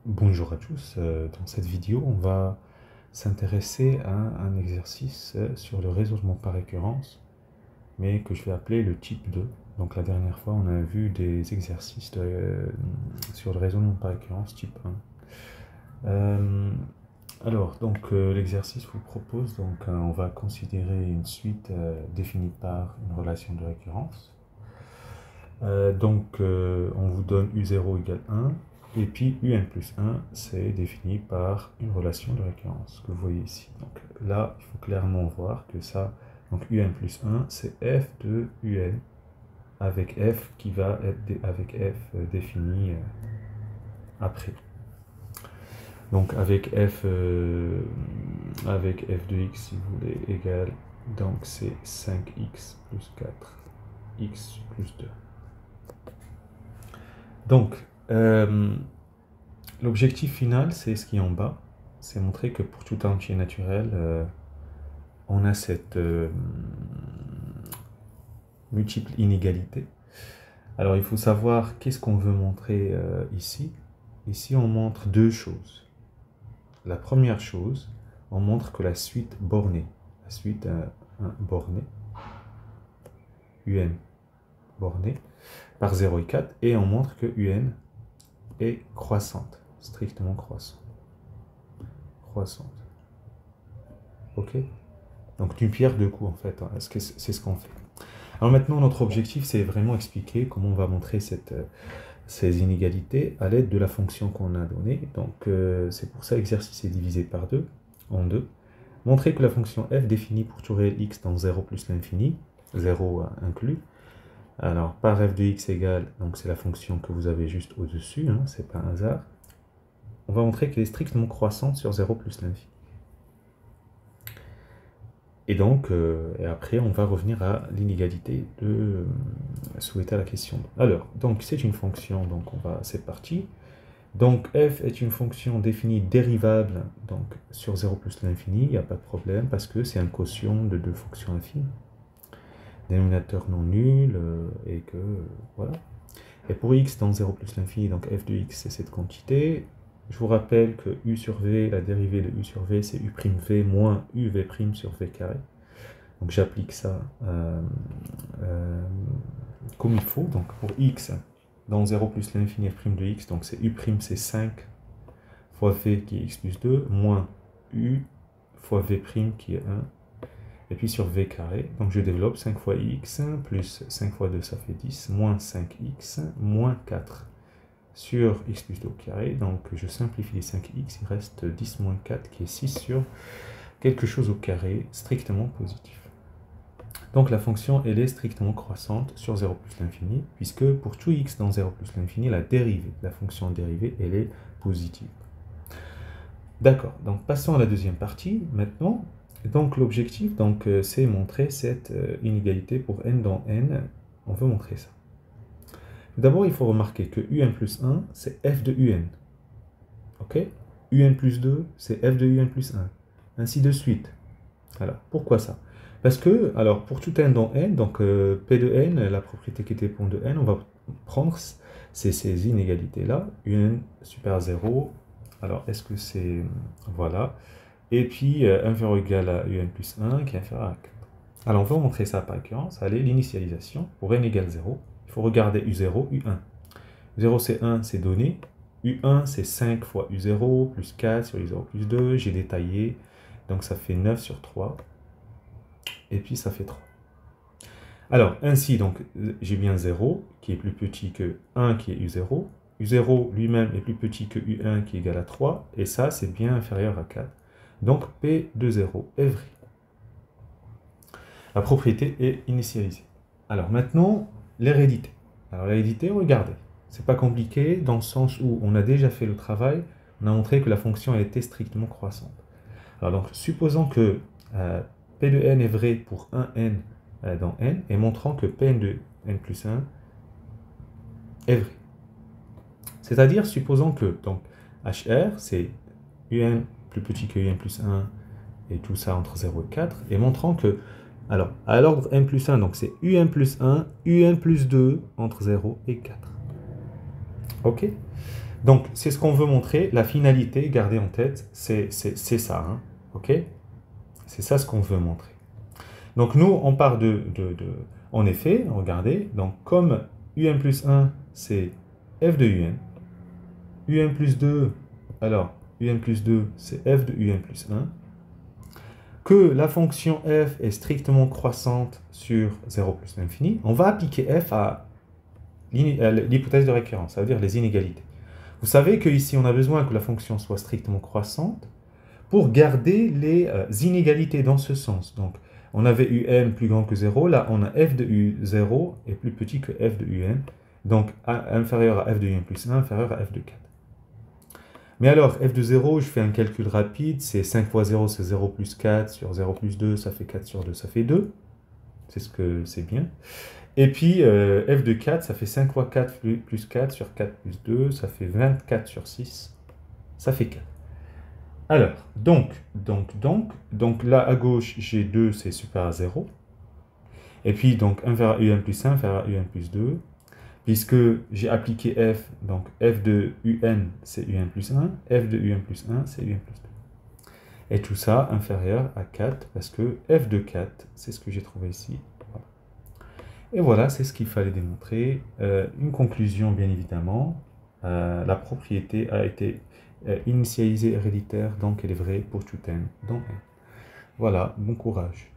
Bonjour à tous, dans cette vidéo on va s'intéresser à un exercice sur le raisonnement par récurrence, mais que je vais appeler le type 2. Donc la dernière fois on a vu des exercices sur le raisonnement par récurrence type 1. L'exercice vous propose, on va considérer une suite définie par une relation de récurrence. On vous donne U0 égale 1, et puis Un plus 1, c'est défini par une relation de récurrence, que vous voyez ici. Donc là, il faut clairement voir que ça, donc Un plus 1, c'est f de Un, avec f qui va être avec f défini après. Donc avec f de x, si vous voulez, égale, donc c'est 5x plus 4, x plus 2. Donc, l'objectif final, c'est ce qui est en bas. C'est montrer que pour tout entier naturel, on a cette multiple inégalité. Alors, il faut savoir qu'est-ce qu'on veut montrer ici. Ici, on montre deux choses. La première chose, on montre que la suite bornée, bornée, Un bornée, par 0 et 4, et on montre que Un est croissante, strictement croissante. Ok? Donc d'une pierre deux coups en fait, hein. C'est ce qu'on fait. Alors maintenant notre objectif c'est vraiment expliquer comment on va montrer ces inégalités à l'aide de la fonction qu'on a donnée. Donc c'est pour ça l'exercice est divisé par deux, en deux. Montrer que la fonction f définie pour tout réel x dans 0 plus l'infini, 0 inclus. Alors par f de x égale, donc c'est la fonction que vous avez juste au-dessus, hein, c'est pas un hasard. On va montrer qu'elle est strictement croissante sur 0 plus l'infini. Et donc, et après, on va revenir à l'inégalité souhaitée à la question. Alors, donc c'est une fonction, donc c'est parti. Donc f est une fonction définie dérivable donc sur 0 plus l'infini, il n'y a pas de problème, parce que c'est un quotient de deux fonctions infinies. Dénominateur non nul, et que, voilà. Et pour x dans 0 plus l'infini, donc f de x, c'est cette quantité. Je vous rappelle que u sur v, la dérivée de u sur v, c'est u'v moins uv' sur v carré. Donc j'applique ça comme il faut. Donc pour x, dans 0 plus l'infini f' de x, donc c'est u', c'est 5 fois v qui est x plus 2, moins u fois v' qui est 1. Et puis sur v carré, donc je développe 5 fois x, plus 5 fois 2, ça fait 10, moins 5x, moins 4 sur x plus 2 au carré. Donc je simplifie les 5x, il reste 10 moins 4 qui est 6 sur quelque chose au carré, strictement positif. Donc la fonction, elle est strictement croissante sur 0 plus l'infini, puisque pour tout x dans 0 plus l'infini, la dérivée, la fonction dérivée, elle est positive. D'accord, donc passons à la deuxième partie maintenant. Donc l'objectif, c'est montrer cette inégalité pour n dans n. On veut montrer ça. D'abord, il faut remarquer que Un plus 1, c'est f de Un. Ok? Un plus 2, c'est f de Un plus 1. Ainsi de suite. Alors, pourquoi ça? Parce que, alors, pour tout n dans n, donc P de n, la propriété qui dépend de n, on va prendre ces inégalités-là. Un supérieur à 0. Alors, est-ce que c'est... Voilà. Et puis, inférieur ou égal à Un plus 1, qui est inférieur à 4. Alors, on va montrer ça par récurrence. Allez, l'initialisation. Pour n égale 0, il faut regarder U0, U1. U0, c'est 1, c'est donné. U1, c'est 5 fois U0, plus 4 sur U0 plus 2. J'ai détaillé. Donc, ça fait 9 sur 3. Et puis, ça fait 3. Alors, ainsi, donc, j'ai bien 0, qui est plus petit que 1, qui est U0. U0 lui-même est plus petit que U1, qui est égal à 3. Et ça, c'est bien inférieur à 4. Donc, P de 0 est vrai. La propriété est initialisée. Alors, maintenant, l'hérédité. Alors, l'hérédité, regardez. C'est pas compliqué, dans le sens où on a déjà fait le travail. On a montré que la fonction a été strictement croissante. Alors, donc, supposons que P de n est vrai pour 1n dans n, et montrant que Pn de n plus 1 est vrai. C'est-à-dire, supposons que donc, HR, c'est Un plus petit que Un plus 1, et tout ça entre 0 et 4, et montrant que, alors, à l'ordre n plus 1, donc c'est Un plus 1, Un plus 2 entre 0 et 4. Ok? Donc, c'est ce qu'on veut montrer. La finalité, gardez en tête, c'est ça. Hein, ok? C'est ça ce qu'on veut montrer. Donc, nous, on part en effet, regardez, donc comme un plus 1, c'est f de un plus 2, alors un plus 2, c'est f de un plus 1, que la fonction f est strictement croissante sur 0 plus l'infini, on va appliquer f à l'hypothèse de récurrence, ça veut dire les inégalités. Vous savez qu'ici, on a besoin que la fonction soit strictement croissante pour garder les inégalités dans ce sens. Donc, on avait un plus grand que 0, là, on a f de u0 est plus petit que f de un, donc inférieur à f de un plus 1, inférieur à f de 4. Mais alors, f de 0, je fais un calcul rapide, c'est 5 fois 0, c'est 0 plus 4, sur 0 plus 2, ça fait 4 sur 2, ça fait 2. C'est ce que c'est bien. Et puis, f de 4, ça fait 5 fois 4 plus 4 sur 4 plus 2, ça fait 24 sur 6, ça fait 4. Alors, donc là à gauche, j'ai 2, c'est supérieur à 0. Et puis, donc, inférieur à un plus 1, inférieur à un plus 2. Puisque j'ai appliqué f, donc f de un, c'est un plus 1, f de un plus 1, c'est un plus 2. Et tout ça inférieur à 4, parce que f de 4, c'est ce que j'ai trouvé ici. Voilà. Et voilà, c'est ce qu'il fallait démontrer. Une conclusion, bien évidemment, la propriété a été initialisée héréditaire, donc elle est vraie pour tout n dans n. Voilà, bon courage.